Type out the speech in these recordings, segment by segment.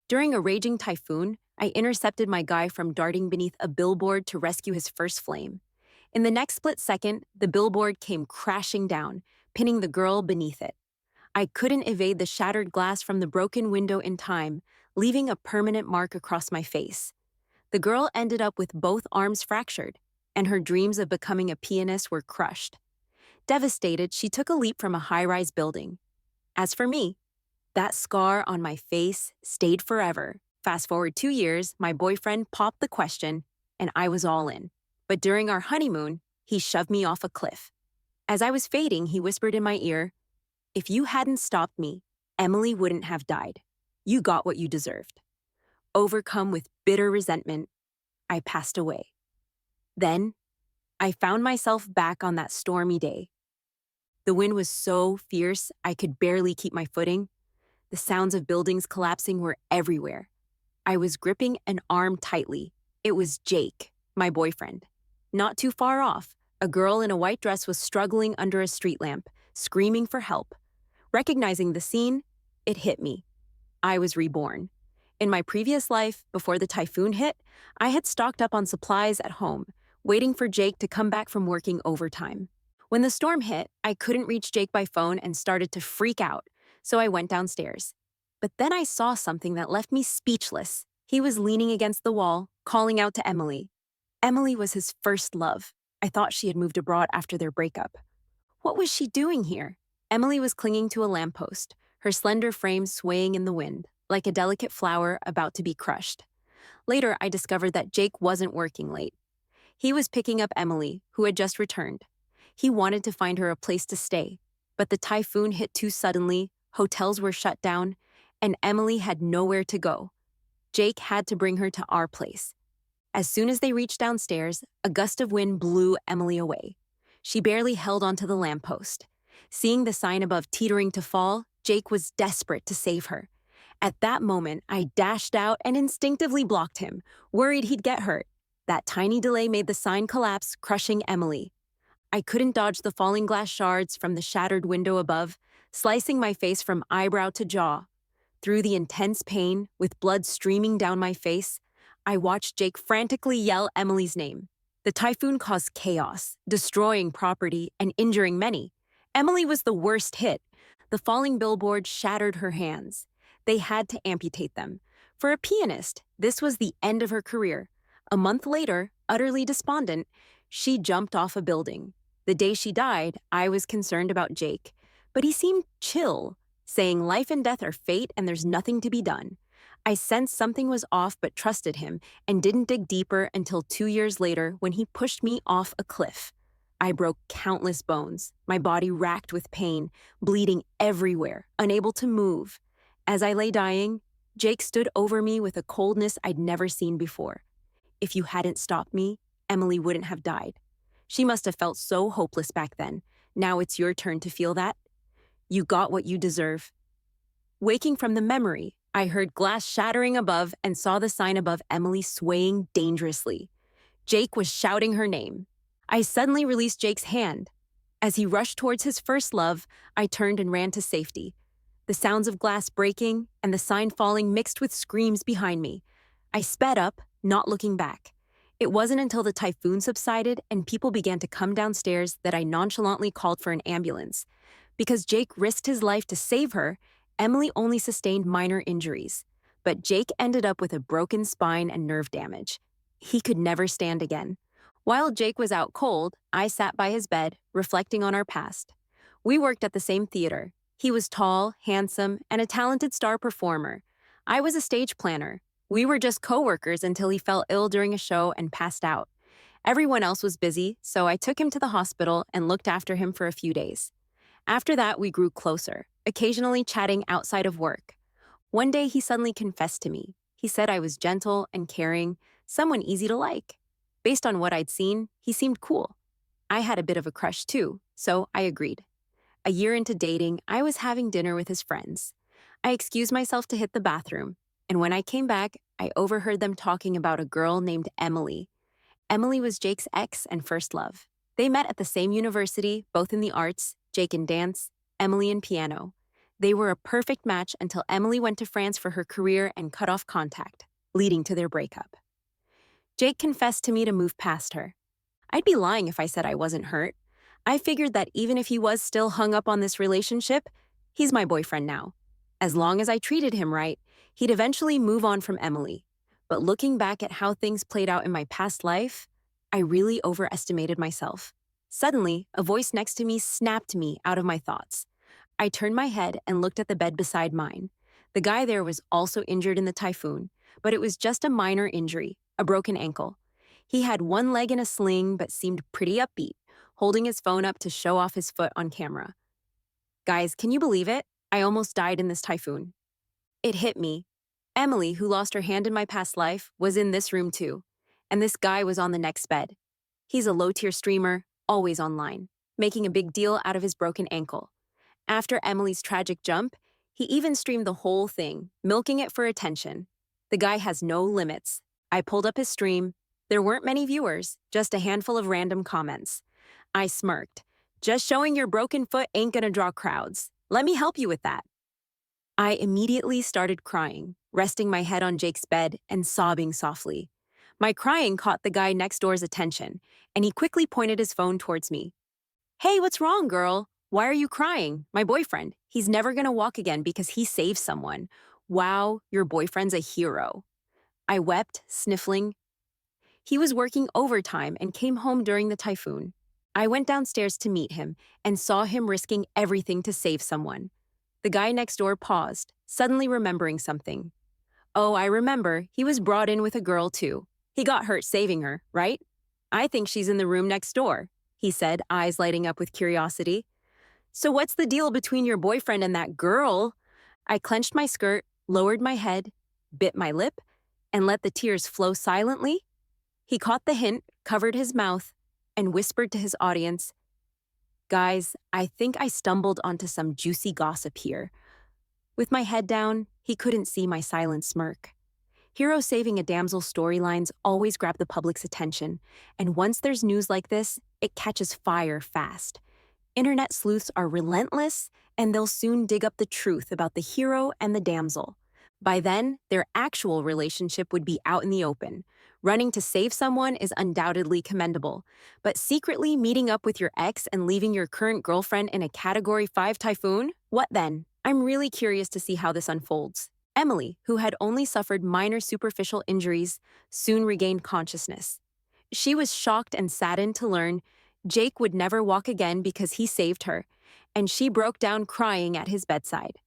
During a raging typhoon, I intercepted my guy from darting beneath a billboard to rescue his first flame. In the next split second, the billboard came crashing down, pinning the girl beneath it. I couldn't evade the shattered glass from the broken window in time, leaving a permanent mark across my face. The girl ended up with both arms fractured, and her dreams of becoming a pianist were crushed. Devastated, she took a leap from a high-rise building. As for me, that scar on my face stayed forever. Fast forward 2 years, my boyfriend popped the question, and I was all in. But during our honeymoon, he shoved me off a cliff. As I was fading, he whispered in my ear, "If you hadn't stopped me, Emily wouldn't have died. You got what you deserved." Overcome with bitter resentment, I passed away. Then, I found myself back on that stormy day. The wind was so fierce I could barely keep my footing. The sounds of buildings collapsing were everywhere. I was gripping an arm tightly. It was Jake, my boyfriend. Not too far off, a girl in a white dress was struggling under a street lamp, screaming for help. Recognizing the scene, it hit me. I was reborn. In my previous life, before the typhoon hit, I had stocked up on supplies at home, waiting for Jake to come back from working overtime. When the storm hit, I couldn't reach Jake by phone and started to freak out, so I went downstairs. But then I saw something that left me speechless. He was leaning against the wall, calling out to Emily. Emily was his first love. I thought she had moved abroad after their breakup. What was she doing here? Emily was clinging to a lamppost, her slender frame swaying in the wind, like a delicate flower about to be crushed. Later, I discovered that Jake wasn't working late. He was picking up Emily, who had just returned. He wanted to find her a place to stay, but the typhoon hit too suddenly, hotels were shut down, and Emily had nowhere to go. Jake had to bring her to our place. As soon as they reached downstairs, a gust of wind blew Emily away. She barely held onto the lamppost. Seeing the sign above teetering to fall, Jake was desperate to save her. At that moment, I dashed out and instinctively blocked him, worried he'd get hurt. That tiny delay made the sign collapse, crushing Emily. I couldn't dodge the falling glass shards from the shattered window above, slicing my face from eyebrow to jaw. Through the intense pain, with blood streaming down my face, I watched Jake frantically yell Emily's name. The typhoon caused chaos, destroying property and injuring many. Emily was the worst hit. The falling billboard shattered her hands. They had to amputate them. For a pianist, this was the end of her career. A month later, utterly despondent, she jumped off a building. The day she died, I was concerned about Jake, but he seemed chill, saying life and death are fate and there's nothing to be done. I sensed something was off but trusted him and didn't dig deeper until 2 years later when he pushed me off a cliff. I broke countless bones, my body racked with pain, bleeding everywhere, unable to move. As I lay dying, Jake stood over me with a coldness I'd never seen before. If you hadn't stopped me, Emily wouldn't have died. She must have felt so hopeless back then. Now it's your turn to feel that. You got what you deserve. Waking from the memory, I heard glass shattering above and saw the sign above Emily swaying dangerously. Jake was shouting her name. I suddenly released Jake's hand. As he rushed towards his first love, I turned and ran to safety. The sounds of glass breaking and the sign falling mixed with screams behind me. I sped up, not looking back. It wasn't until the typhoon subsided and people began to come downstairs that I nonchalantly called for an ambulance. Because Jake risked his life to save her, Emily only sustained minor injuries. But Jake ended up with a broken spine and nerve damage. He could never stand again. While Jake was out cold, I sat by his bed, reflecting on our past. We worked at the same theater. He was tall, handsome, and a talented star performer. I was a stage planner. We were just co-workers until he fell ill during a show and passed out. Everyone else was busy, so I took him to the hospital and looked after him for a few days. After that, we grew closer, occasionally chatting outside of work. One day, he suddenly confessed to me. He said I was gentle and caring, someone easy to like. Based on what I'd seen, he seemed cool. I had a bit of a crush too, so I agreed. A year into dating, I was having dinner with his friends. I excused myself to hit the bathroom, and when I came back, I overheard them talking about a girl named Emily. Emily was Jake's ex and first love. They met at the same university, both in the arts, Jake in dance, Emily in piano. They were a perfect match until Emily went to France for her career and cut off contact, leading to their breakup. Jake confessed to me to move past her. I'd be lying if I said I wasn't hurt. I figured that even if he was still hung up on this relationship, he's my boyfriend now. As long as I treated him right, he'd eventually move on from Emily. But looking back at how things played out in my past life, I really overestimated myself. Suddenly, a voice next to me snapped me out of my thoughts. I turned my head and looked at the bed beside mine. The guy there was also injured in the typhoon, but it was just a minor injury, a broken ankle. He had one leg in a sling but seemed pretty upbeat, holding his phone up to show off his foot on camera. Guys, can you believe it? I almost died in this typhoon. It hit me. Emily, who lost her hand in my past life, was in this room too. And this guy was on the next bed. He's a low-tier streamer, always online, making a big deal out of his broken ankle. After Emily's tragic jump, he even streamed the whole thing, milking it for attention. The guy has no limits. I pulled up his stream. There weren't many viewers, just a handful of random comments. I smirked. Just showing your broken foot ain't gonna draw crowds. Let me help you with that. I immediately started crying, resting my head on Jake's bed and sobbing softly. My crying caught the guy next door's attention, and he quickly pointed his phone towards me. Hey, what's wrong, girl? Why are you crying? My boyfriend. He's never gonna walk again because he saved someone. Wow, your boyfriend's a hero. I wept, sniffling. He was working overtime and came home during the typhoon. I went downstairs to meet him and saw him risking everything to save someone. The guy next door paused, suddenly remembering something. Oh, I remember. He was brought in with a girl, too. He got hurt saving her, right? I think she's in the room next door, he said, eyes lighting up with curiosity. So what's the deal between your boyfriend and that girl? I clenched my skirt, lowered my head, bit my lip, and let the tears flow silently. He caught the hint, covered his mouth, and whispered to his audience, Guys, I think I stumbled onto some juicy gossip here. With my head down, he couldn't see my silent smirk. Hero saving a damsel storylines always grab the public's attention, and once there's news like this, it catches fire fast. Internet sleuths are relentless, and they'll soon dig up the truth about the hero and the damsel. By then, their actual relationship would be out in the open. Running to save someone is undoubtedly commendable, but secretly meeting up with your ex and leaving your current girlfriend in a Category 5 typhoon? What then? I'm really curious to see how this unfolds. Emily, who had only suffered minor superficial injuries, soon regained consciousness. She was shocked and saddened to learn Jake would never walk again because he saved her, and she broke down crying at his bedside.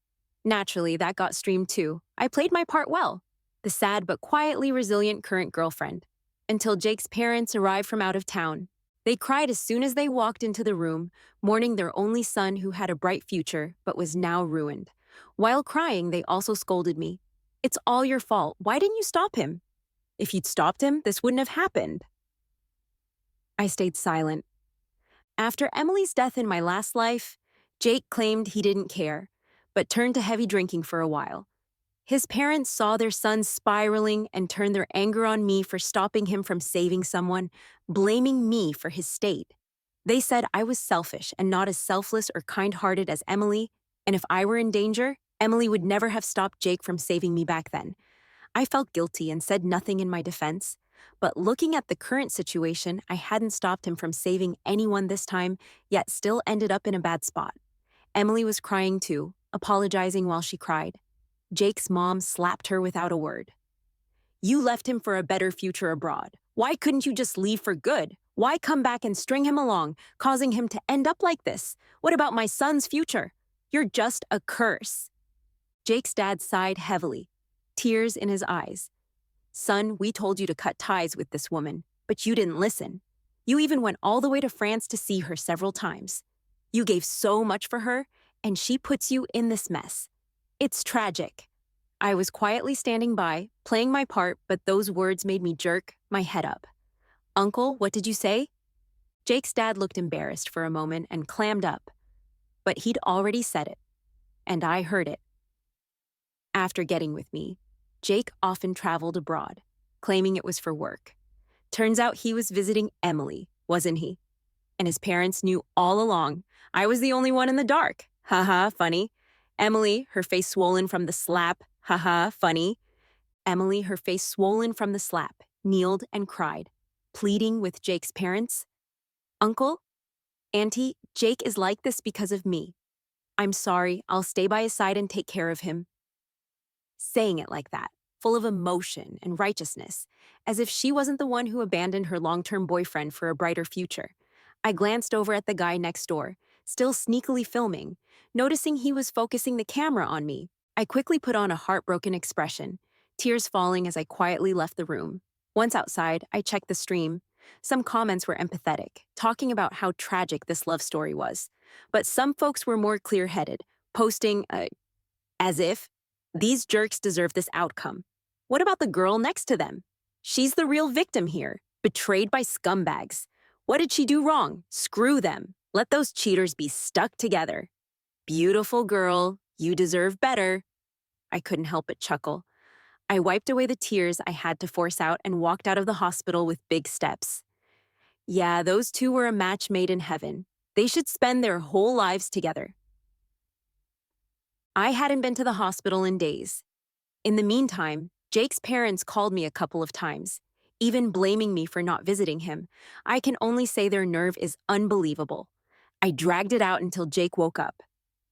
Naturally, that got streamed too. I played my part well, the sad but quietly resilient current girlfriend, until Jake's parents arrived from out of town. They cried as soon as they walked into the room, mourning their only son who had a bright future but was now ruined. While crying, they also scolded me. It's all your fault. Why didn't you stop him? If you'd stopped him, this wouldn't have happened. I stayed silent. After Emily's death in my last life, Jake claimed he didn't care, but turned to heavy drinking for a while. His parents saw their son spiraling and turned their anger on me for stopping him from saving someone, blaming me for his state. They said I was selfish and not as selfless or kind-hearted as Emily, and if I were in danger, Emily would never have stopped Jake from saving me back then. I felt guilty and said nothing in my defense, but looking at the current situation, I hadn't stopped him from saving anyone this time, yet still ended up in a bad spot. Emily was crying too, apologizing while she cried. Jake's mom slapped her without a word. You left him for a better future abroad. Why couldn't you just leave for good? Why come back and string him along, causing him to end up like this? What about my son's future? You're just a curse. Jake's dad sighed heavily, tears in his eyes. Son, we told you to cut ties with this woman, but you didn't listen. You even went all the way to France to see her several times. You gave so much for her, and she puts you in this mess. It's tragic. I was quietly standing by, playing my part, but those words made me jerk my head up. Uncle, what did you say? Jake's dad looked embarrassed for a moment and clammed up. But he'd already said it, and I heard it. After getting with me, Jake often traveled abroad, claiming it was for work. Turns out he was visiting Emily, wasn't he? And his parents knew all along. I was the only one in the dark. Haha, funny. Emily, her face swollen from the slap, haha, funny. Emily, her face swollen from the slap, kneeled and cried, pleading with Jake's parents. Uncle, Auntie, Jake is like this because of me. I'm sorry, I'll stay by his side and take care of him. Saying it like that, full of emotion and righteousness, as if she wasn't the one who abandoned her long-term boyfriend for a brighter future. I glanced over at the guy next door, still sneakily filming, noticing he was focusing the camera on me. I quickly put on a heartbroken expression, tears falling as I quietly left the room. Once outside, I checked the stream. Some comments were empathetic, talking about how tragic this love story was. But some folks were more clear-headed, posting, as if, these jerks deserve this outcome. What about the girl next to them? She's the real victim here, betrayed by scumbags. What did she do wrong? Screw them. Let those cheaters be stuck together. Beautiful girl, you deserve better. I couldn't help but chuckle. I wiped away the tears I had to force out and walked out of the hospital with big steps. Yeah, those two were a match made in heaven. They should spend their whole lives together. I hadn't been to the hospital in days. In the meantime, Jake's parents called me a couple of times, even blaming me for not visiting him. I can only say their nerve is unbelievable. I dragged it out until Jake woke up.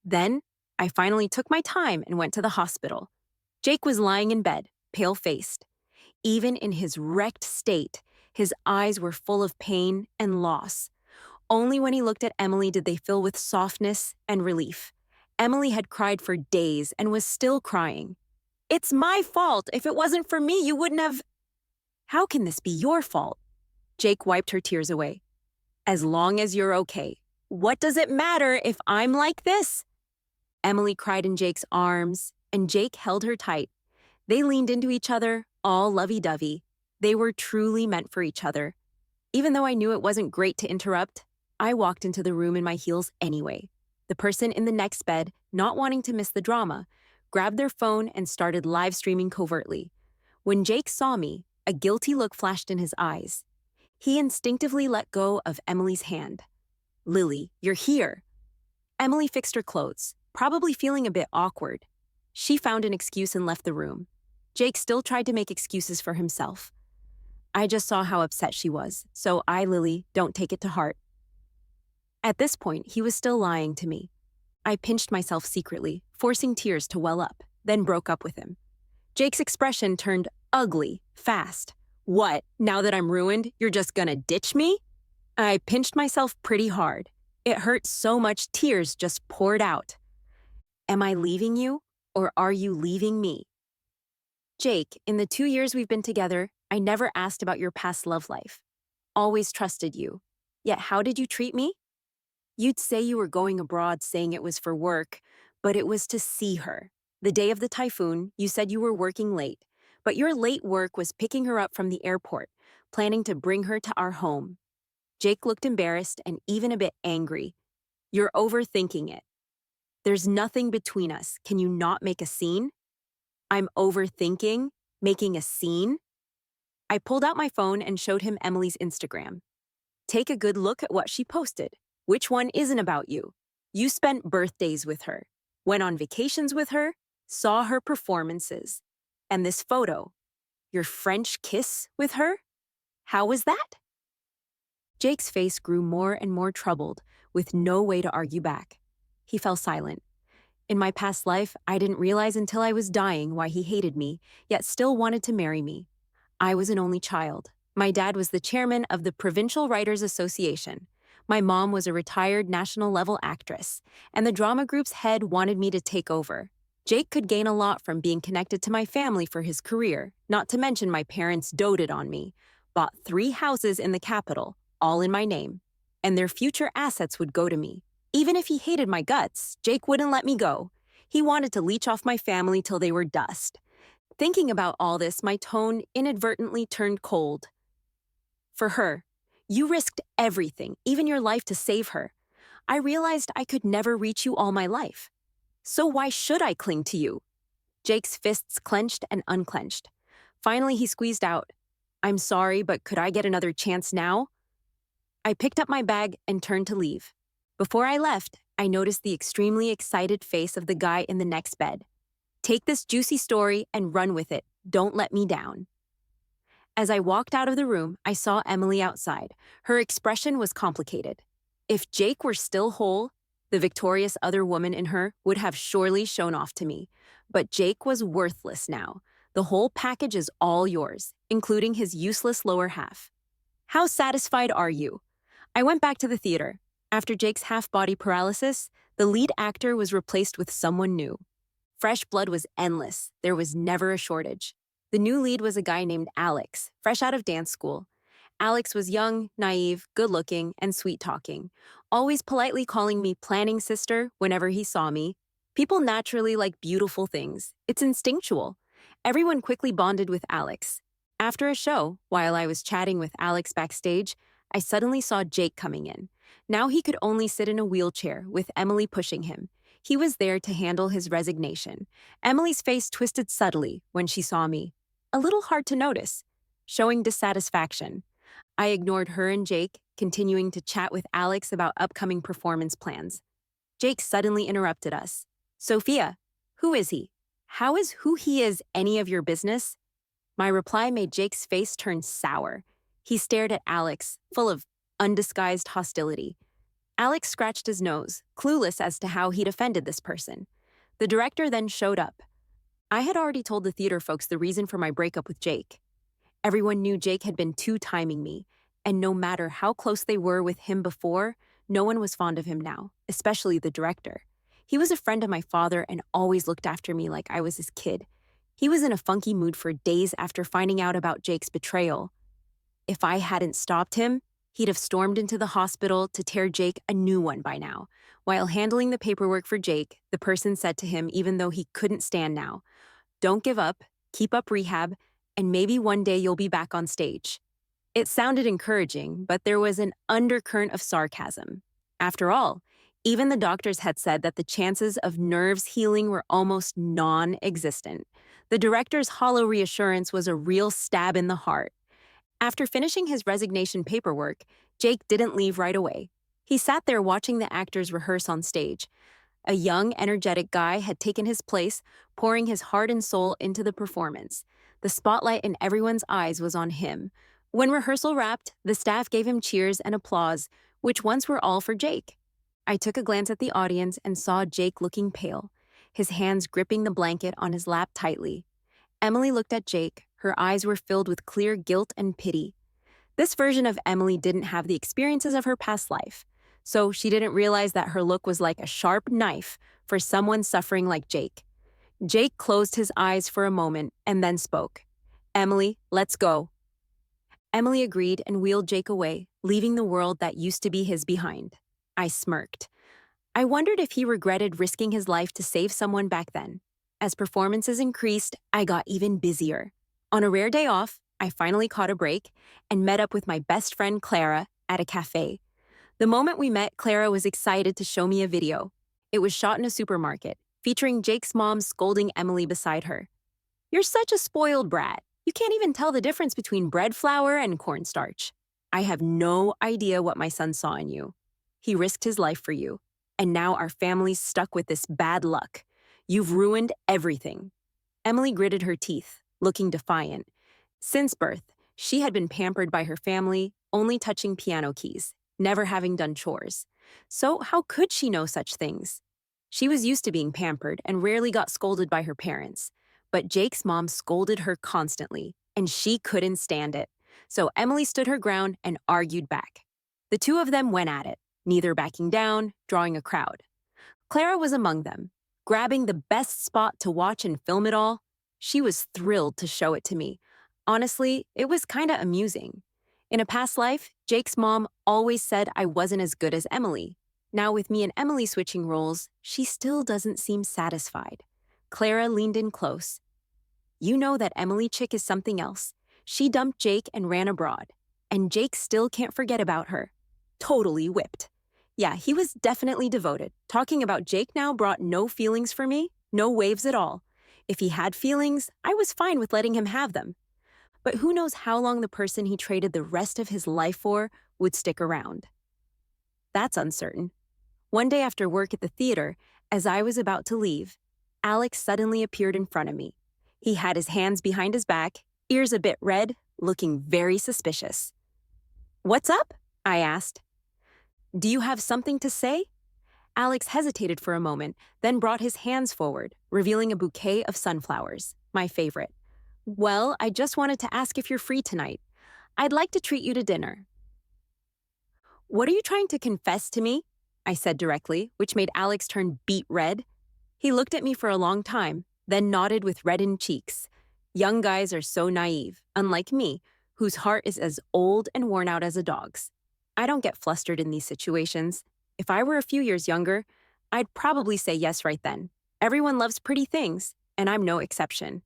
Then, I finally took my time and went to the hospital. Jake was lying in bed, pale-faced. Even in his wrecked state, his eyes were full of pain and loss. Only when he looked at Emily did they fill with softness and relief. Emily had cried for days and was still crying. It's my fault. If it wasn't for me, you wouldn't have... How can this be your fault? Jake wiped her tears away. As long as you're okay. What does it matter if I'm like this? Emily cried in Jake's arms, and Jake held her tight. They leaned into each other, all lovey-dovey. They were truly meant for each other. Even though I knew it wasn't great to interrupt, I walked into the room in my heels anyway. The person in the next bed, not wanting to miss the drama, grabbed their phone and started live streaming covertly. When Jake saw me, a guilty look flashed in his eyes. He instinctively let go of Emily's hand. Lily, you're here. Emily fixed her clothes, probably feeling a bit awkward. She found an excuse and left the room. Jake still tried to make excuses for himself. I just saw how upset she was, so Lily, don't take it to heart. At this point, he was still lying to me. I pinched myself secretly, forcing tears to well up, then broke up with him. Jake's expression turned ugly, fast. What, now that I'm ruined, you're just gonna ditch me? I pinched myself pretty hard. It hurt so much tears just poured out. Am I leaving you, or are you leaving me? Jake, in the 2 years we've been together, I never asked about your past love life. Always trusted you. Yet how did you treat me? You'd say you were going abroad saying it was for work, but it was to see her. The day of the typhoon, you said you were working late, but your late work was picking her up from the airport, planning to bring her to our home. Jake looked embarrassed and even a bit angry. You're overthinking it. There's nothing between us. Can you not make a scene? I'm overthinking, making a scene? I pulled out my phone and showed him Emily's Instagram. Take a good look at what she posted. Which one isn't about you? You spent birthdays with her, went on vacations with her, saw her performances. And this photo, your French kiss with her? How was that? Jake's face grew more and more troubled, with no way to argue back. He fell silent. In my past life, I didn't realize until I was dying why he hated me, yet still wanted to marry me. I was an only child. My dad was the chairman of the Provincial Writers Association. My mom was a retired national-level actress, and the drama group's head wanted me to take over. Jake could gain a lot from being connected to my family for his career, not to mention my parents doted on me, bought 3 houses in the capital, all in my name, and their future assets would go to me. Even if he hated my guts, Jake wouldn't let me go. He wanted to leech off my family till they were dust. Thinking about all this, my tone inadvertently turned cold. For her, you risked everything, even your life, to save her. I realized I could never reach you all my life. So why should I cling to you? Jake's fists clenched and unclenched. Finally, he squeezed out, I'm sorry, but could I get another chance now? I picked up my bag and turned to leave. Before I left, I noticed the extremely excited face of the guy in the next bed. Take this juicy story and run with it. Don't let me down. As I walked out of the room, I saw Emily outside. Her expression was complicated. If Jake were still whole, the victorious other woman in her would have surely shown off to me. But Jake was worthless now. The whole package is all yours, including his useless lower half. How satisfied are you? I went back to the theater. After Jake's half-body paralysis, the lead actor was replaced with someone new. Fresh blood was endless. There was never a shortage. The new lead was a guy named Alex, fresh out of dance school. Alex was young, naive, good-looking, and sweet-talking, always politely calling me planning sister whenever he saw me. People naturally like beautiful things. It's instinctual. Everyone quickly bonded with Alex. After a show, while I was chatting with Alex backstage, I suddenly saw Jake coming in. Now he could only sit in a wheelchair, with Emily pushing him. He was there to handle his resignation. Emily's face twisted subtly when she saw me. A little hard to notice, showing dissatisfaction. I ignored her and Jake, continuing to chat with Alex about upcoming performance plans. Jake suddenly interrupted us. Sophia, who is he? How is who he is any of your business? My reply made Jake's face turn sour. He stared at Alex, full of undisguised hostility. Alex scratched his nose, clueless as to how he'd offended this person. The director then showed up. I had already told the theater folks the reason for my breakup with Jake. Everyone knew Jake had been two-timing me, and no matter how close they were with him before, no one was fond of him now, especially the director. He was a friend of my father and always looked after me like I was his kid. He was in a funky mood for days after finding out about Jake's betrayal. If I hadn't stopped him, he'd have stormed into the hospital to tear Jake a new one by now. While handling the paperwork for Jake, the person said to him, even though he couldn't stand now, "Don't give up, keep up rehab, and maybe one day you'll be back on stage." It sounded encouraging, but there was an undercurrent of sarcasm. After all, even the doctors had said that the chances of nerves healing were almost non-existent. The director's hollow reassurance was a real stab in the heart. After finishing his resignation paperwork, Jake didn't leave right away. He sat there watching the actors rehearse on stage. A young, energetic guy had taken his place, pouring his heart and soul into the performance. The spotlight in everyone's eyes was on him. When rehearsal wrapped, the staff gave him cheers and applause, which once were all for Jake. I took a glance at the audience and saw Jake looking pale, his hands gripping the blanket on his lap tightly. Emily looked at Jake. Her eyes were filled with clear guilt and pity. This version of Emily didn't have the experiences of her past life, so she didn't realize that her look was like a sharp knife for someone suffering like Jake. Jake closed his eyes for a moment and then spoke. "Emily, let's go." Emily agreed and wheeled Jake away, leaving the world that used to be his behind. I smirked. I wondered if he regretted risking his life to save someone back then. As performances increased, I got even busier. On a rare day off, I finally caught a break and met up with my best friend Clara at a cafe. The moment we met, Clara was excited to show me a video. It was shot in a supermarket, featuring Jake's mom scolding Emily beside her. "You're such a spoiled brat. You can't even tell the difference between bread flour and cornstarch. I have no idea what my son saw in you. He risked his life for you, and now our family's stuck with this bad luck. You've ruined everything." Emily gritted her teeth, looking defiant. Since birth, she had been pampered by her family, only touching piano keys, never having done chores. So how could she know such things? She was used to being pampered and rarely got scolded by her parents. But Jake's mom scolded her constantly, and she couldn't stand it. So Emily stood her ground and argued back. The two of them went at it, neither backing down, drawing a crowd. Clara was among them, grabbing the best spot to watch and film it all. She was thrilled to show it to me. Honestly, it was kinda amusing. In a past life, Jake's mom always said I wasn't as good as Emily. Now with me and Emily switching roles, she still doesn't seem satisfied. Clara leaned in close. "You know that Emily chick is something else. She dumped Jake and ran abroad. And Jake still can't forget about her. Totally whipped. Yeah, he was definitely devoted. Talking about Jake now brought no feelings for me, no waves at all. If he had feelings, I was fine with letting him have them. But who knows how long the person he traded the rest of his life for would stick around. That's uncertain. One day after work at the theater, as I was about to leave, Alex suddenly appeared in front of me. He had his hands behind his back, ears a bit red, looking very suspicious. "What's up?" I asked. "Do you have something to say?" Alex hesitated for a moment, then brought his hands forward, revealing a bouquet of sunflowers, my favorite. "Well, I just wanted to ask if you're free tonight. I'd like to treat you to dinner." "What are you trying to confess to me?" I said directly, which made Alex turn beet red. He looked at me for a long time, then nodded with reddened cheeks. Young guys are so naive, unlike me, whose heart is as old and worn out as a dog's. I don't get flustered in these situations. If I were a few years younger, I'd probably say yes right then. Everyone loves pretty things, and I'm no exception.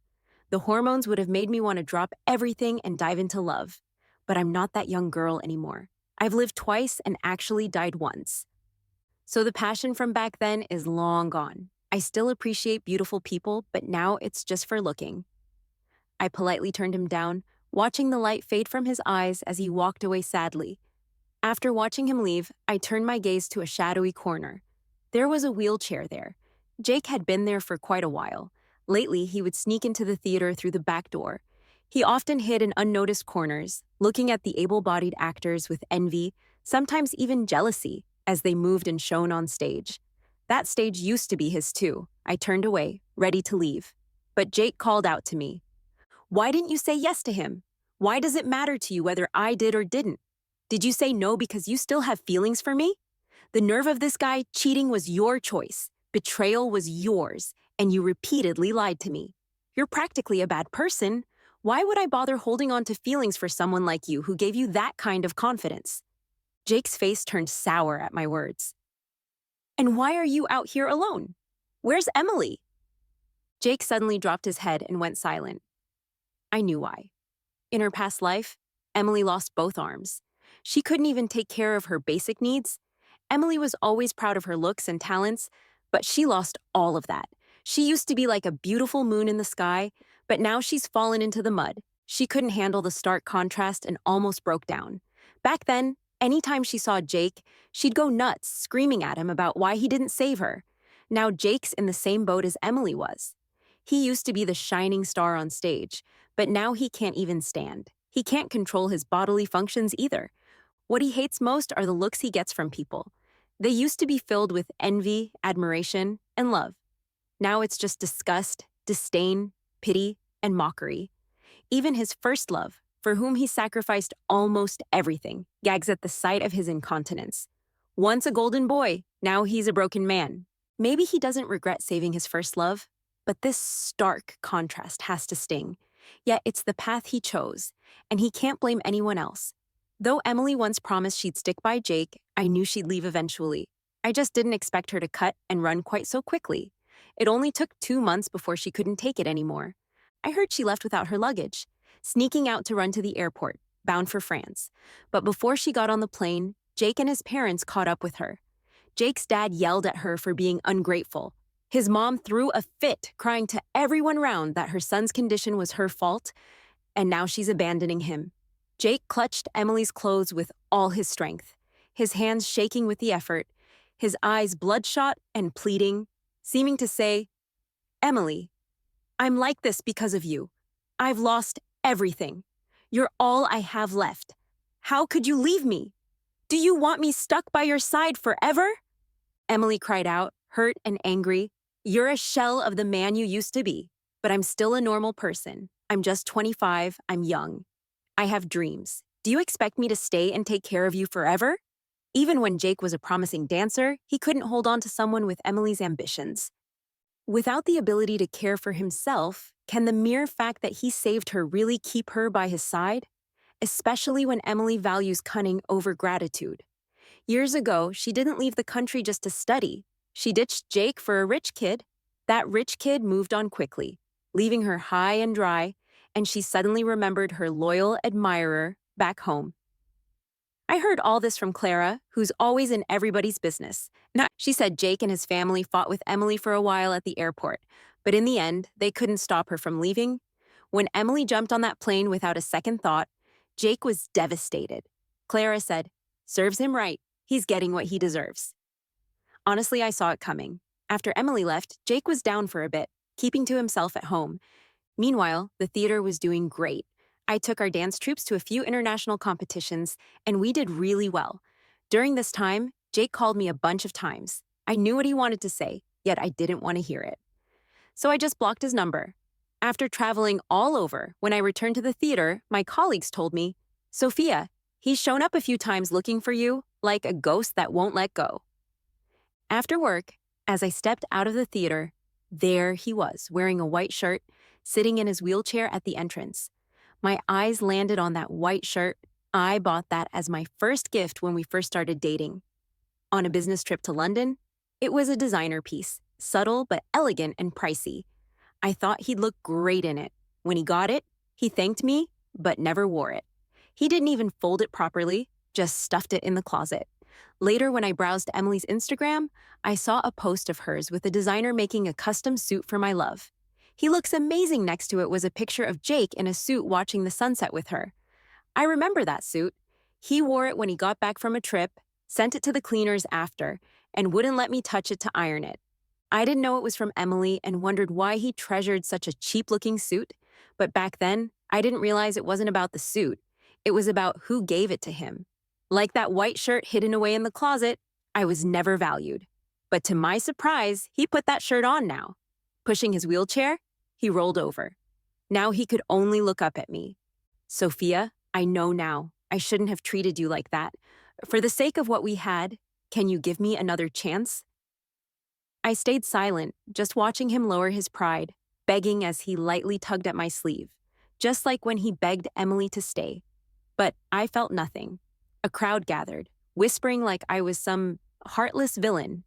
The hormones would have made me want to drop everything and dive into love. But I'm not that young girl anymore. I've lived twice and actually died once. So the passion from back then is long gone. I still appreciate beautiful people, but now it's just for looking. I politely turned him down, watching the light fade from his eyes as he walked away sadly. After watching him leave, I turned my gaze to a shadowy corner. There was a wheelchair there. Jake had been there for quite a while. Lately, he would sneak into the theater through the back door. He often hid in unnoticed corners, looking at the able-bodied actors with envy, sometimes even jealousy, as they moved and shone on stage. That stage used to be his too. I turned away, ready to leave. But Jake called out to me. "Why didn't you say yes to him? Why does it matter to you whether I did or didn't? Did you say no because you still have feelings for me? The nerve of this guy, cheating was your choice. Betrayal was yours, and you repeatedly lied to me. You're practically a bad person. Why would I bother holding on to feelings for someone like you who gave you that kind of confidence?" Jake's face turned sour at my words. "And why are you out here alone? Where's Emily?" Jake suddenly dropped his head and went silent. I knew why. In her past life, Emily lost both arms. She couldn't even take care of her basic needs. Emily was always proud of her looks and talents, but she lost all of that. She used to be like a beautiful moon in the sky, but now she's fallen into the mud. She couldn't handle the stark contrast and almost broke down. Back then, anytime she saw Jake, she'd go nuts, screaming at him about why he didn't save her. Now Jake's in the same boat as Emily was. He used to be the shining star on stage, but now he can't even stand. He can't control his bodily functions either. What he hates most are the looks he gets from people. They used to be filled with envy, admiration, and love. Now it's just disgust, disdain, pity, and mockery. Even his first love, for whom he sacrificed almost everything, gags at the sight of his incontinence. Once a golden boy, now he's a broken man. Maybe he doesn't regret saving his first love, but this stark contrast has to sting. Yet it's the path he chose, and he can't blame anyone else. Though Emily once promised she'd stick by Jake, I knew she'd leave eventually. I just didn't expect her to cut and run quite so quickly. It only took 2 months before she couldn't take it anymore. I heard she left without her luggage, sneaking out to run to the airport, bound for France. But before she got on the plane, Jake and his parents caught up with her. Jake's dad yelled at her for being ungrateful. His mom threw a fit, crying to everyone round that her son's condition was her fault, and now she's abandoning him. Jake clutched Emily's clothes with all his strength, his hands shaking with the effort, his eyes bloodshot and pleading, seeming to say, "Emily, I'm like this because of you. I've lost everything. You're all I have left. How could you leave me? Do you want me stuck by your side forever?" Emily cried out, hurt and angry. "You're a shell of the man you used to be, but I'm still a normal person. I'm just 25, I'm young. I have dreams. Do you expect me to stay and take care of you forever?" Even when Jake was a promising dancer, he couldn't hold on to someone with Emily's ambitions. Without the ability to care for himself, can the mere fact that he saved her really keep her by his side? Especially when Emily values cunning over gratitude. Years ago, she didn't leave the country just to study. She ditched Jake for a rich kid. That rich kid moved on quickly, leaving her high and dry, and she suddenly remembered her loyal admirer back home. I heard all this from Clara, who's always in everybody's business. Now, she said Jake and his family fought with Emily for a while at the airport, but in the end, they couldn't stop her from leaving. When Emily jumped on that plane without a second thought, Jake was devastated. Clara said, "Serves him right. He's getting what he deserves." Honestly, I saw it coming. After Emily left, Jake was down for a bit, keeping to himself at home. Meanwhile, the theater was doing great. I took our dance troupes to a few international competitions, and we did really well. During this time, Jake called me a bunch of times. I knew what he wanted to say, yet I didn't want to hear it. So I just blocked his number. After traveling all over, when I returned to the theater, my colleagues told me, Sophia, he's shown up a few times looking for you, like a ghost that won't let go. After work, as I stepped out of the theater, there he was, wearing a white shirt, sitting in his wheelchair at the entrance. My eyes landed on that white shirt. I bought that as my first gift when we first started dating. On a business trip to London, it was a designer piece, subtle but elegant and pricey. I thought he'd look great in it. When he got it, he thanked me, but never wore it. He didn't even fold it properly, just stuffed it in the closet. Later, when I browsed Emily's Instagram, I saw a post of hers with a designer making a custom suit for my love. He looks amazing. Next to it was a picture of Jake in a suit watching the sunset with her. I remember that suit. He wore it when he got back from a trip, sent it to the cleaners after, and wouldn't let me touch it to iron it. I didn't know it was from Emily and wondered why he treasured such a cheap-looking suit, but back then, I didn't realize it wasn't about the suit. It was about who gave it to him. Like that white shirt hidden away in the closet, I was never valued. But to my surprise, he put that shirt on now. Pushing his wheelchair, he rolled over. Now he could only look up at me. Sophia, I know now. I shouldn't have treated you like that. For the sake of what we had, can you give me another chance? I stayed silent, just watching him lower his pride, begging as he lightly tugged at my sleeve, just like when he begged Emily to stay. But I felt nothing. A crowd gathered, whispering like I was some heartless villain.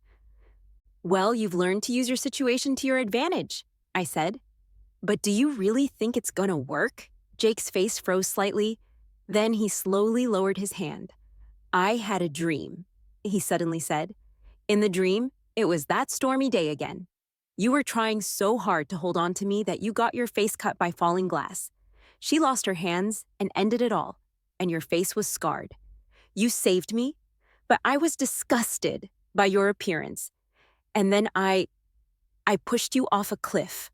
Well, you've learned to use your situation to your advantage, I said. But do you really think it's gonna work? Jake's face froze slightly. Then he slowly lowered his hand. I had a dream, he suddenly said. In the dream, it was that stormy day again. You were trying so hard to hold on to me that you got your face cut by falling glass. She lost her hands and ended it all, and your face was scarred. You saved me, but I was disgusted by your appearance. And then I pushed you off a cliff.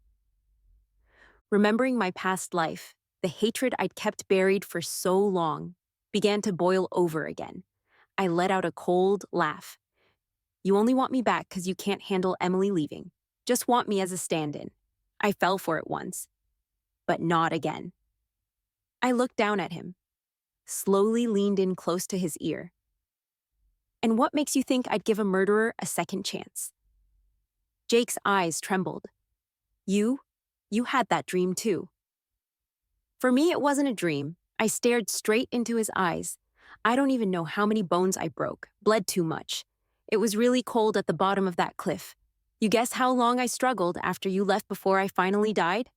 Remembering my past life, the hatred I'd kept buried for so long began to boil over again. I let out a cold laugh. You only want me back because you can't handle Emily leaving. Just want me as a stand-in. I fell for it once, but not again. I looked down at him, slowly leaned in close to his ear. And what makes you think I'd give a murderer a second chance? Jake's eyes trembled. You had that dream too. For me, it wasn't a dream. I stared straight into his eyes. I don't even know how many bones I broke, bled too much. It was really cold at the bottom of that cliff. You guess how long I struggled after you left before I finally died?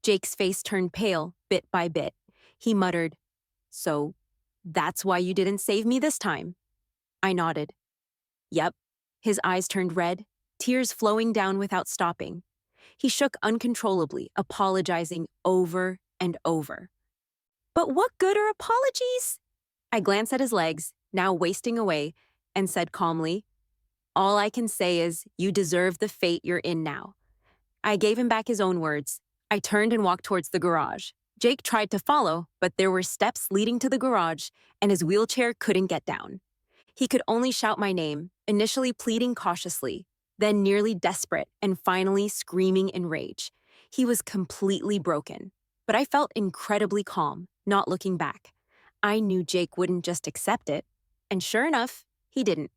Jake's face turned pale, bit by bit. He muttered, So, that's why you didn't save me this time? I nodded. Yep. His eyes turned red, tears flowing down without stopping. He shook uncontrollably, apologizing over and over. But what good are apologies? I glanced at his legs, now wasting away, and said calmly, All I can say is, you deserve the fate you're in now. I gave him back his own words. I turned and walked towards the garage. Jake tried to follow, but there were steps leading to the garage, and his wheelchair couldn't get down. He could only shout my name, initially pleading cautiously, then nearly desperate, and finally screaming in rage. He was completely broken, but I felt incredibly calm, not looking back. I knew Jake wouldn't just accept it, and sure enough, he didn't.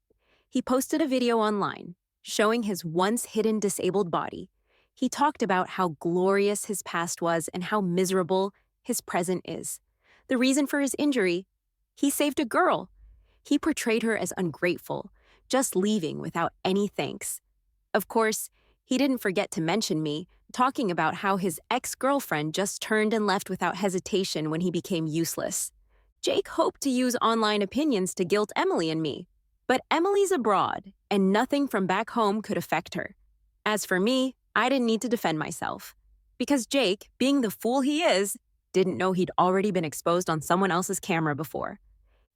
He posted a video online, showing his once hidden disabled body. He talked about how glorious his past was and how miserable his present is. The reason for his injury? He saved a girl. He portrayed her as ungrateful, just leaving without any thanks. Of course, he didn't forget to mention me, talking about how his ex-girlfriend just turned and left without hesitation when he became useless. Jake hoped to use online opinions to guilt Emily and me. But Emily's abroad, and nothing from back home could affect her. As for me, I didn't need to defend myself. Because Jake, being the fool he is, didn't know he'd already been exposed on someone else's camera before.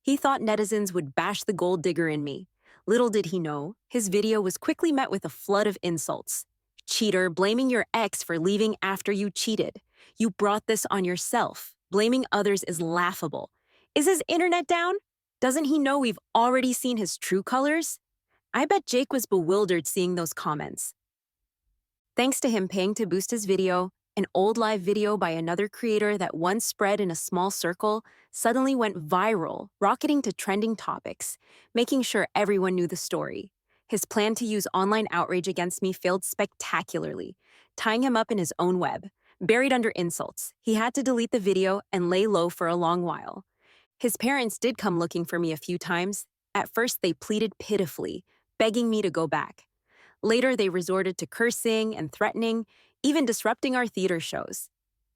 He thought netizens would bash the gold digger in me, Little did he know, his video was quickly met with a flood of insults. Cheater, blaming your ex for leaving after you cheated. You brought this on yourself. Blaming others is laughable. Is his internet down? Doesn't he know we've already seen his true colors? I bet Jake was bewildered seeing those comments. Thanks to him paying to boost his video, an old live video by another creator that once spread in a small circle suddenly went viral, rocketing to trending topics, making sure everyone knew the story. His plan to use online outrage against me failed spectacularly, tying him up in his own web. Buried under insults, he had to delete the video and lay low for a long while. His parents did come looking for me a few times. At first, they pleaded pitifully, begging me to go back. Later, they resorted to cursing and threatening, even disrupting our theater shows.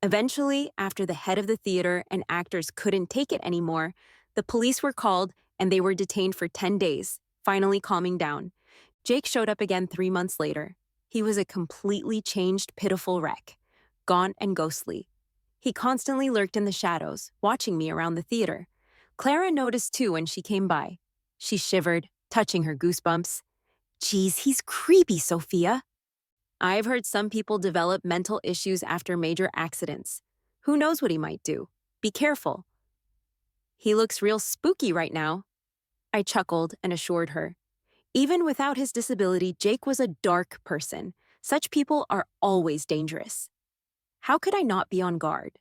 Eventually, after the head of the theater and actors couldn't take it anymore, the police were called and they were detained for 10 days, finally calming down. Jake showed up again 3 months later. He was a completely changed, pitiful wreck, gaunt and ghostly. He constantly lurked in the shadows, watching me around the theater. Clara noticed too when she came by. She shivered, touching her goosebumps. Geez, he's creepy, Sophia. I've heard some people develop mental issues after major accidents. Who knows what he might do? Be careful. He looks real spooky right now. I chuckled and assured her. Even without his disability, Jake was a dark person. Such people are always dangerous. How could I not be on guard?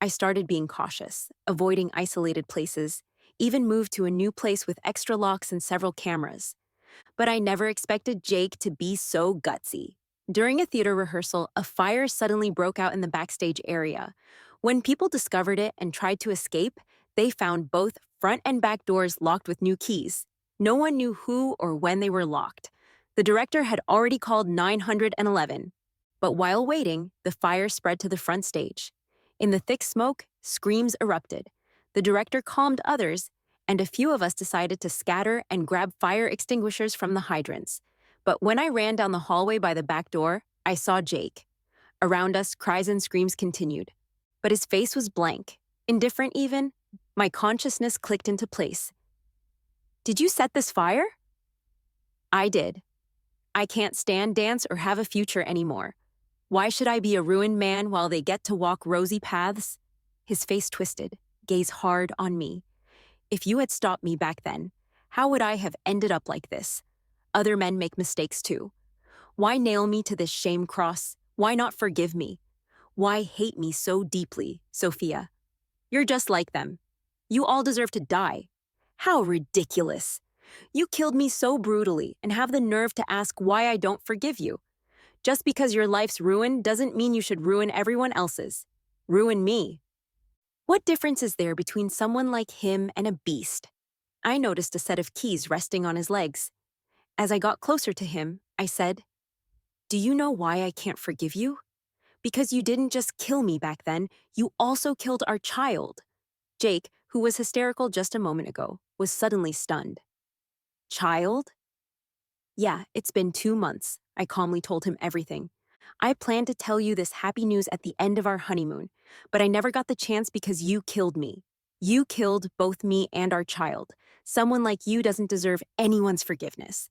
I started being cautious, avoiding isolated places, even moved to a new place with extra locks and several cameras. But I never expected Jake to be so gutsy. During a theater rehearsal, a fire suddenly broke out in the backstage area. When people discovered it and tried to escape, they found both front and back doors locked with new keys. No one knew who or when they were locked. The director had already called 911. But while waiting, the fire spread to the front stage. In the thick smoke, screams erupted. The director calmed others, and a few of us decided to scatter and grab fire extinguishers from the hydrants. But when I ran down the hallway by the back door, I saw Jake. Around us, cries and screams continued. But his face was blank, indifferent even. My consciousness clicked into place. Did you set this fire? I did. I can't stand, dance, or have a future anymore. Why should I be a ruined man while they get to walk rosy paths? His face twisted, gaze hard on me. If you had stopped me back then, how would I have ended up like this? Other men make mistakes too. Why nail me to this shame cross? Why not forgive me? Why hate me so deeply, Sophia? You're just like them. You all deserve to die. How ridiculous. You killed me so brutally and have the nerve to ask why I don't forgive you. Just because your life's ruined doesn't mean you should ruin everyone else's. Ruin me. What difference is there between someone like him and a beast? I noticed a set of keys resting on his legs. As I got closer to him, I said, "Do you know why I can't forgive you? Because you didn't just kill me back then, you also killed our child." Jake, who was hysterical just a moment ago, was suddenly stunned. Child? Yeah, it's been 2 months, I calmly told him everything. I planned to tell you this happy news at the end of our honeymoon, but I never got the chance because you killed me. You killed both me and our child. Someone like you doesn't deserve anyone's forgiveness.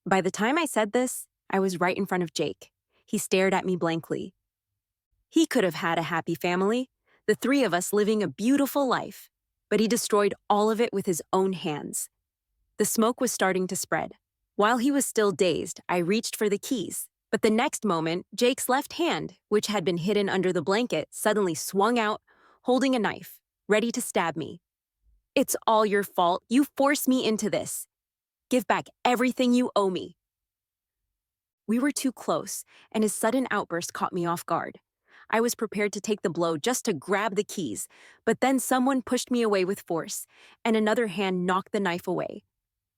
By the time I said this, I was right in front of Jake. He stared at me blankly. He could have had a happy family, the 3 of us living a beautiful life, but he destroyed all of it with his own hands. The smoke was starting to spread. While he was still dazed, I reached for the keys. But the next moment, Jake's left hand, which had been hidden under the blanket, suddenly swung out, holding a knife, ready to stab me. "It's all your fault. You forced me into this. Give back everything you owe me." We were too close, and his sudden outburst caught me off guard. I was prepared to take the blow just to grab the keys, but then someone pushed me away with force, and another hand knocked the knife away.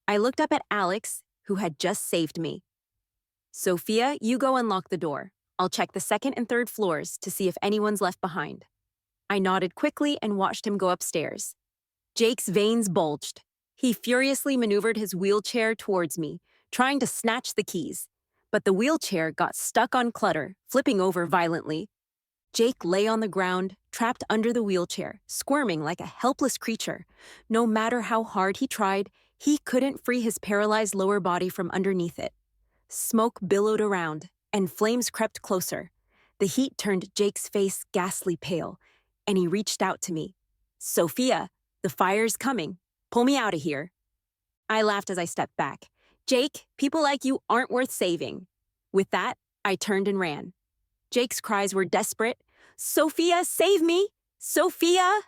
I looked up at Alex, who had just saved me. "Sophia, you go unlock the door. I'll check the 2nd and 3rd floors to see if anyone's left behind." I nodded quickly and watched him go upstairs. Jake's veins bulged. He furiously maneuvered his wheelchair towards me, trying to snatch the keys. But the wheelchair got stuck on clutter, flipping over violently. Jake lay on the ground, trapped under the wheelchair, squirming like a helpless creature. No matter how hard he tried, He couldn't free his paralyzed lower body from underneath it. Smoke billowed around, and flames crept closer. The heat turned Jake's face ghastly pale, and he reached out to me. "Sophia, the fire's coming. Pull me out of here." I laughed as I stepped back. "Jake, people like you aren't worth saving." With that, I turned and ran. Jake's cries were desperate. "Sophia, save me! Sophia!"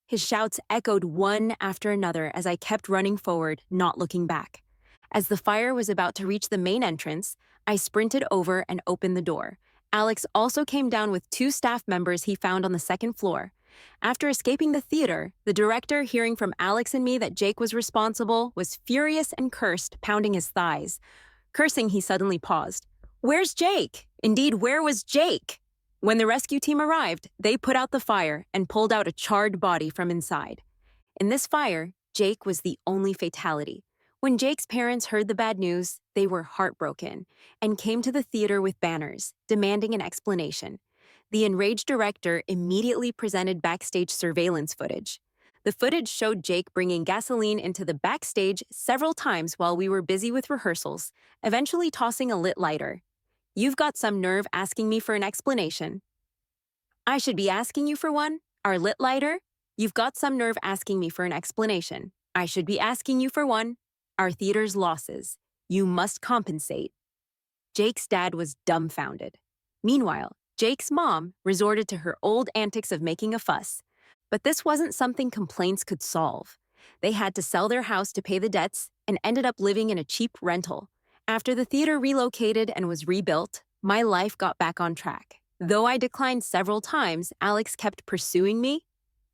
His shouts echoed one after another as I kept running forward, not looking back. As the fire was about to reach the main entrance, I sprinted over and opened the door. Alex also came down with 2 staff members he found on the second floor. After escaping the theater, the director, hearing from Alex and me that Jake was responsible, was furious and cursed, pounding his thighs. Cursing, he suddenly paused. "Where's Jake? Indeed, where was Jake?" When the rescue team arrived, they put out the fire and pulled out a charred body from inside. In this fire, Jake was the only fatality. When Jake's parents heard the bad news, they were heartbroken and came to the theater with banners, demanding an explanation. The enraged director immediately presented backstage surveillance footage. The footage showed Jake bringing gasoline into the backstage several times while we were busy with rehearsals, eventually tossing a lit lighter. "You've got some nerve asking me for an explanation." "I should be asking you for one? Our lit lighter? You've got some nerve asking me for an explanation. I should be asking you for one. Our theater's losses. You must compensate." Jake's dad was dumbfounded. Meanwhile, Jake's mom resorted to her old antics of making a fuss. But this wasn't something complaints could solve. They had to sell their house to pay the debts and ended up living in a cheap rental. After the theater relocated and was rebuilt, my life got back on track. Though I declined several times, Alex kept pursuing me.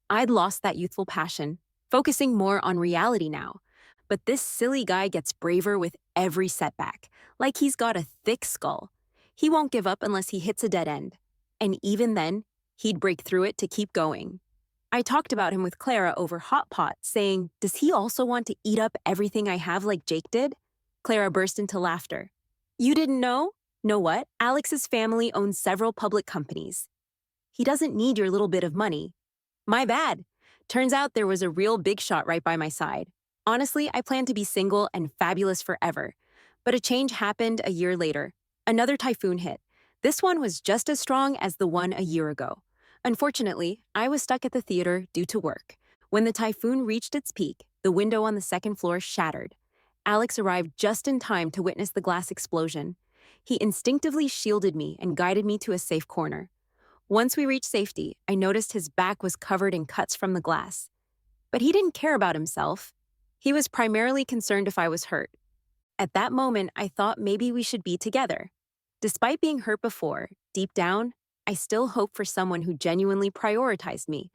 I'd lost that youthful passion, focusing more on reality now. But this silly guy gets braver with every setback, like he's got a thick skull. He won't give up unless he hits a dead end. And even then, he'd break through it to keep going. I talked about him with Clara over Hot Pot, saying, "Does he also want to eat up everything I have like Jake did?" Clara burst into laughter. "You didn't know? Know what? Alex's family owns several public companies. He doesn't need your little bit of money." My bad. Turns out there was a real big shot right by my side. Honestly, I planned to be single and fabulous forever. But a change happened a year later. Another typhoon hit. This one was just as strong as the one a year ago. Unfortunately, I was stuck at the theater due to work. When the typhoon reached its peak, the window on the second floor shattered. Alex arrived just in time to witness the glass explosion. He instinctively shielded me and guided me to a safe corner. Once we reached safety, I noticed his back was covered in cuts from the glass. But he didn't care about himself. He was primarily concerned if I was hurt. At that moment, I thought maybe we should be together. Despite being hurt before, deep down, I still hoped for someone who genuinely prioritized me.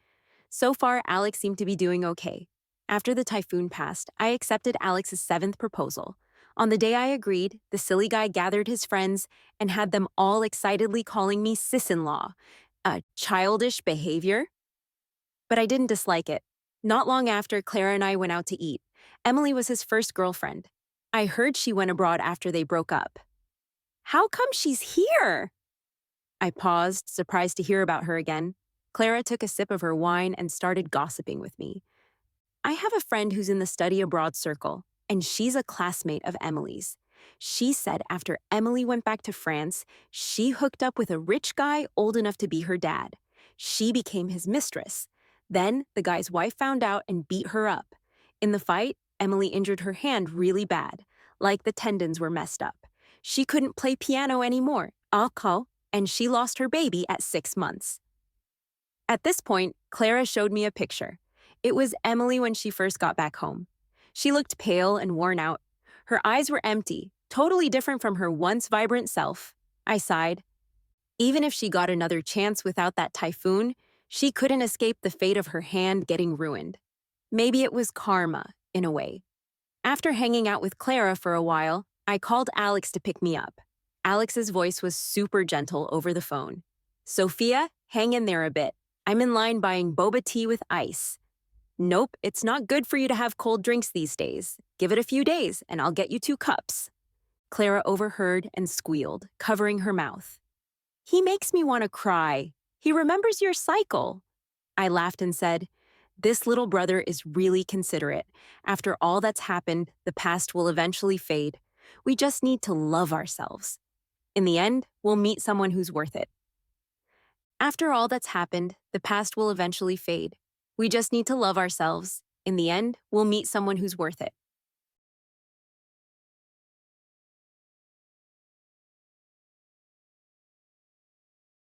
So far, Alex seemed to be doing okay. After the typhoon passed, I accepted Alex's 7th proposal. On the day I agreed, the silly guy gathered his friends and had them all excitedly calling me sis-in-law. A childish behavior? But I didn't dislike it. Not long after, Clara and I went out to eat. Emily was his first girlfriend. I heard she went abroad after they broke up. "How come she's here?" I paused, surprised to hear about her again. Clara took a sip of her wine and started gossiping with me. "I have a friend who's in the study abroad circle, and she's a classmate of Emily's. She said after Emily went back to France, she hooked up with a rich guy old enough to be her dad. She became his mistress. Then the guy's wife found out and beat her up. In the fight, Emily injured her hand really bad, like the tendons were messed up. She couldn't play piano anymore, and she lost her baby at 6 months." At this point, Clara showed me a picture. It was Emily when she first got back home. She looked pale and worn out. Her eyes were empty, totally different from her once vibrant self. I sighed. Even if she got another chance without that typhoon, she couldn't escape the fate of her hand getting ruined. Maybe it was karma, in a way. After hanging out with Clara for a while, I called Alex to pick me up. Alex's voice was super gentle over the phone. "Sophia, hang in there a bit. I'm in line buying boba tea with ice." "Nope, it's not good for you to have cold drinks these days. Give it a few days, and I'll get you 2 cups. Clara overheard and squealed, covering her mouth. "He makes me want to cry. He remembers your cycle." I laughed and said, This little brother is really considerate. After all that's happened, the past will eventually fade. We just need to love ourselves. In the end, we'll meet someone who's worth it. After all that's happened, the past will eventually fade. We just need to love ourselves. In the end, we'll meet someone who's worth it.